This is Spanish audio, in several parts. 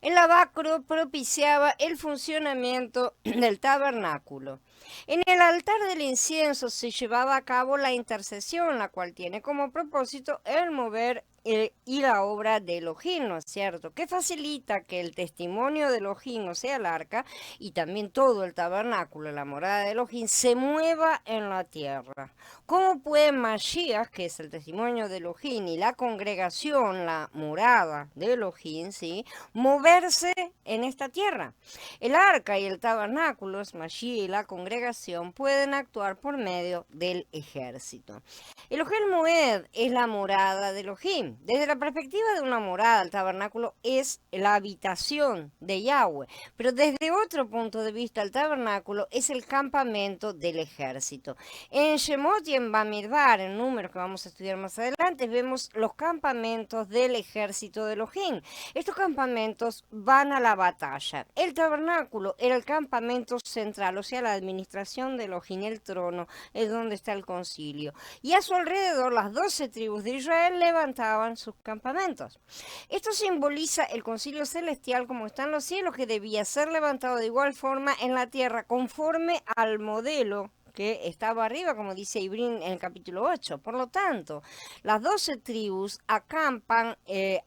El lavacro propiciaba el funcionamiento del tabernáculo. En el altar del incienso se llevaba a cabo la intercesión, la cual tiene como propósito el mover y la obra de Elohim, ¿no es cierto? Que facilita que el testimonio de Elohim, o sea, el arca, y también todo el tabernáculo, la morada de Elohim, se mueva en la tierra. ¿Cómo puede Mashiach, que es el testimonio de Elohim, y la congregación, la morada de Elohim, ¿sí?, moverse en esta tierra? El arca y el tabernáculo, Mashiach y la congregación, pueden actuar por medio del ejército. El Ohel Moed es la morada de Elohim. Desde la perspectiva de una morada, el tabernáculo es la habitación de Yahweh, pero desde otro punto de vista, el tabernáculo es el campamento del ejército. En Shemot y en Bamidbar, en números que vamos a estudiar más adelante, vemos los campamentos del ejército de Elohim. Estos campamentos van a la batalla. El tabernáculo era el campamento central, o sea, la administración de Elohim, el trono, es donde está el concilio. Y a su alrededor las 12 tribus de Israel levantaban sus campamentos. Esto simboliza el concilio celestial como está en los cielos, que debía ser levantado de igual forma en la tierra, conforme al modelo que estaba arriba, como dice Ibrín en el capítulo 8. Por lo tanto, las 12 tribus acampan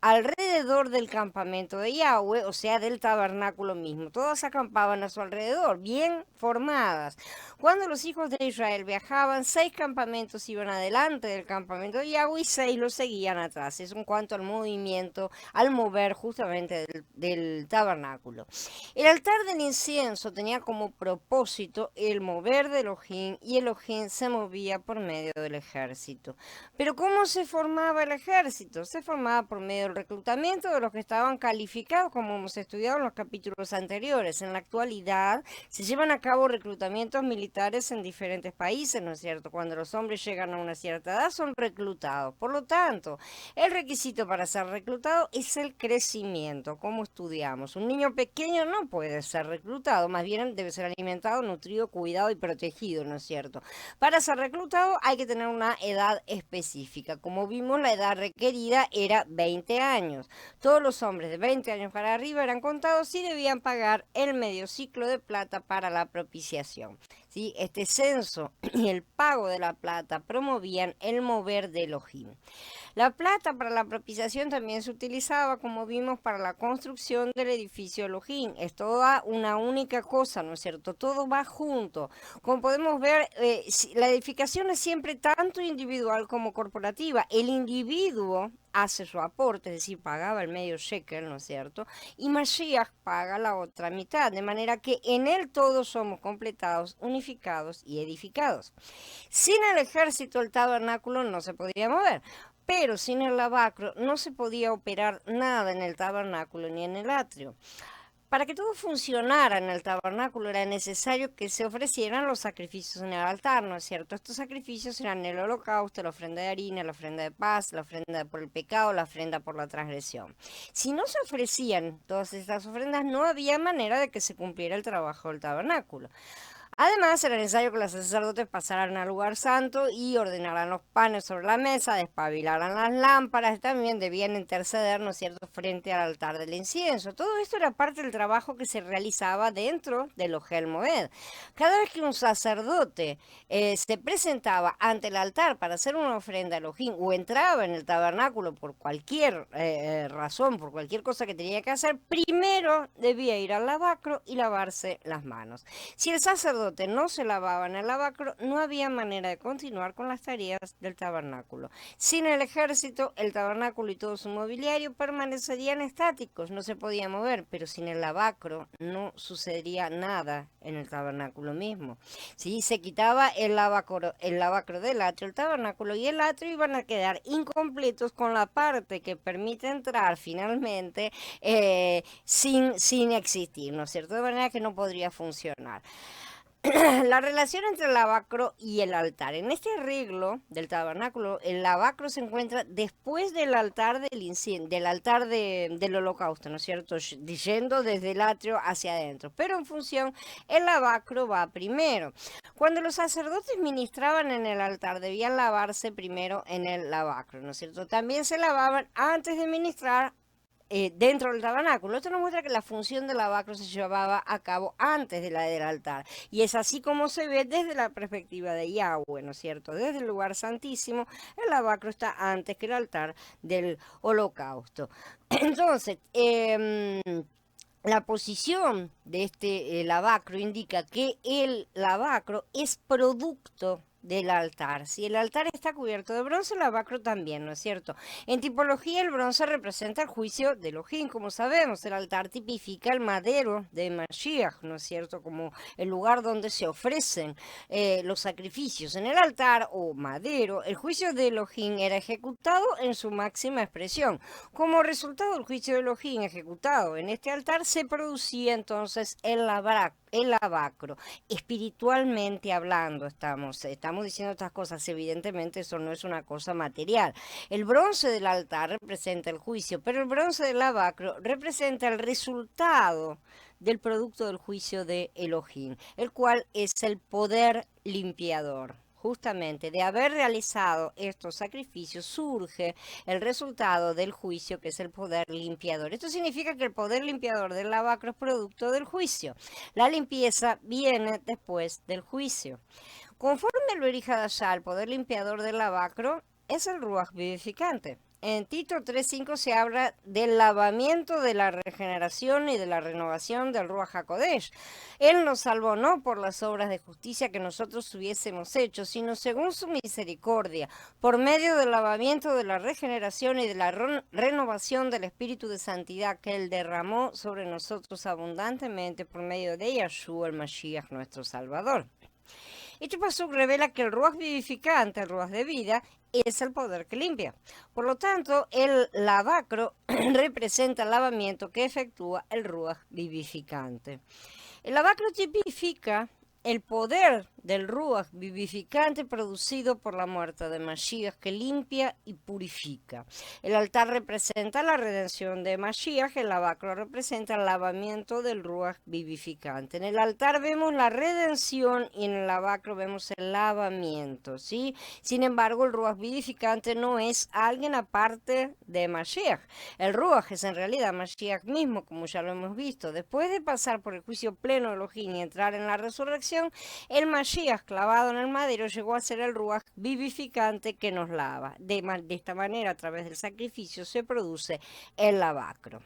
alrededor del campamento de Yahweh, o sea, del tabernáculo mismo. Todas acampaban a su alrededor, bien formadas. Cuando los hijos de Israel viajaban, 6 campamentos iban adelante del campamento de Yahweh y 6 los seguían atrás. Eso en cuanto al movimiento, al mover justamente del tabernáculo. El altar del incienso tenía como propósito el mover de Elohim, y Elohim se movía por medio del ejército. Pero ¿cómo se formaba el ejército? Se formaba por medio del reclutamiento de los que estaban calificados, como hemos estudiado en los capítulos anteriores. En la actualidad se llevan a cabo reclutamientos militares en diferentes países, ¿no es cierto? Cuando los hombres llegan a una cierta edad son reclutados. Por lo tanto, el requisito para ser reclutado es el crecimiento, como estudiamos. Un niño pequeño no puede ser reclutado, más bien debe ser alimentado, nutrido, cuidado y protegido, ¿no es cierto? Para ser reclutado hay que tener una edad específica. Como vimos, la edad requerida era 20 años. Todos los hombres de 20 años para arriba eran contados y debían pagar el medio ciclo de plata para la propiciación. ¿Sí? Este censo y el pago de la plata promovían el mover de Elohim. La plata para la propiciación también se utilizaba, como vimos, para la construcción del edificio Elohim. Es toda una única cosa, ¿no es cierto? Todo va junto. Como podemos ver, la edificación es siempre tanto individual como corporativa. El individuo hace su aporte, es decir, pagaba el medio shekel, ¿no es cierto? Y Mashiach paga la otra mitad, de manera que en él todos somos completados, unificados y edificados. Sin el ejército, el tabernáculo no se podía mover. Pero sin el lavacro no se podía operar nada en el tabernáculo ni en el atrio. Para que todo funcionara en el tabernáculo era necesario que se ofrecieran los sacrificios en el altar, ¿no es cierto? Estos sacrificios eran el holocausto, la ofrenda de harina, la ofrenda de paz, la ofrenda por el pecado, la ofrenda por la transgresión. Si no se ofrecían todas estas ofrendas, no había manera de que se cumpliera el trabajo del tabernáculo. Además, era necesario que los sacerdotes pasaran al lugar santo y ordenaran los panes sobre la mesa, despabilaran las lámparas, y también debían interceder, ¿no es cierto?, frente al altar del incienso. Todo esto era parte del trabajo que se realizaba dentro del Ohel Moed. Cada vez que un sacerdote se presentaba ante el altar para hacer una ofrenda a Elohim o entraba en el tabernáculo por cualquier razón, por cualquier cosa que tenía que hacer, primero debía ir al lavacro y lavarse las manos. Si el sacerdote no se lavaba en el lavacro, no había manera de continuar con las tareas del tabernáculo. Sin el ejército, el tabernáculo y todo su mobiliario permanecerían estáticos, no se podía mover, pero sin el lavacro no sucedería nada en el tabernáculo mismo. Si se quitaba el lavacro del atrio, el tabernáculo y el atrio iban a quedar incompletos con la parte que permite entrar finalmente sin existir, ¿no es cierto? De manera que no podría funcionar. La relación entre el lavacro y el altar. En este arreglo del tabernáculo, el lavacro se encuentra después del altar del altar del holocausto, ¿no es cierto? Yendo desde el atrio hacia adentro. Pero en función, el lavacro va primero. Cuando los sacerdotes ministraban en el altar, debían lavarse primero en el lavacro, ¿no es cierto? También se lavaban antes de ministrar dentro del tabernáculo. Esto nos muestra que la función del lavacro se llevaba a cabo antes de la del altar. Y es así como se ve desde la perspectiva de Yahweh, ¿no es cierto? Desde el lugar santísimo, el lavacro está antes que el altar del holocausto. Entonces, la posición de este lavacro indica que el lavacro es producto del altar. Si el altar está cubierto de bronce, el lavacro también, ¿no es cierto? En tipología, el bronce representa el juicio de Elohim, como sabemos. El altar tipifica el madero de Mashiach, ¿no es cierto? Como el lugar donde se ofrecen los sacrificios. En el altar o madero, el juicio de Elohim era ejecutado en su máxima expresión. Como resultado del juicio de Elohim ejecutado en este altar, se producía entonces el lavacro. Espiritualmente hablando, estamos diciendo estas cosas, evidentemente eso no es una cosa material. El bronce del altar representa el juicio, pero el bronce del lavacro representa el resultado del producto del juicio de Elohim, el cual es el poder limpiador. Justamente de haber realizado estos sacrificios surge el resultado del juicio, que es el poder limpiador. Esto significa que el poder limpiador del lavacro es producto del juicio. La limpieza viene después del juicio. Conforme lo erija Dashá, el poder limpiador del lavacro es el ruaj vivificante. En Tito 3.5 se habla del lavamiento, de la regeneración y de la renovación del Ruach HaKodesh. Él nos salvó no por las obras de justicia que nosotros hubiésemos hecho, sino según su misericordia, por medio del lavamiento, de la regeneración y de la renovación del Espíritu de Santidad que Él derramó sobre nosotros abundantemente por medio de Yahshua el Mashiach, nuestro Salvador. Este paso revela que el ruaj vivificante, el ruaj de vida, es el poder que limpia. Por lo tanto, el lavacro representa el lavamiento que efectúa el ruaj vivificante. El lavacro tipifica el poder del ruaj vivificante producido por la muerte de Mashiach, que limpia y purifica. El altar representa la redención de Mashiach, el lavacro representa el lavamiento del ruaj vivificante. En el altar vemos la redención y en el lavacro vemos el lavamiento, ¿sí? Sin embargo, el ruaj vivificante no es alguien aparte de Mashiach. El ruaj es en realidad Mashiach mismo, como ya lo hemos visto. Después de pasar por el juicio pleno de Elohim y entrar en la resurrección, el Mashiach clavado en el madero llegó a ser el ruaj vivificante que nos lava. De esta manera, a través del sacrificio, se produce el lavacro.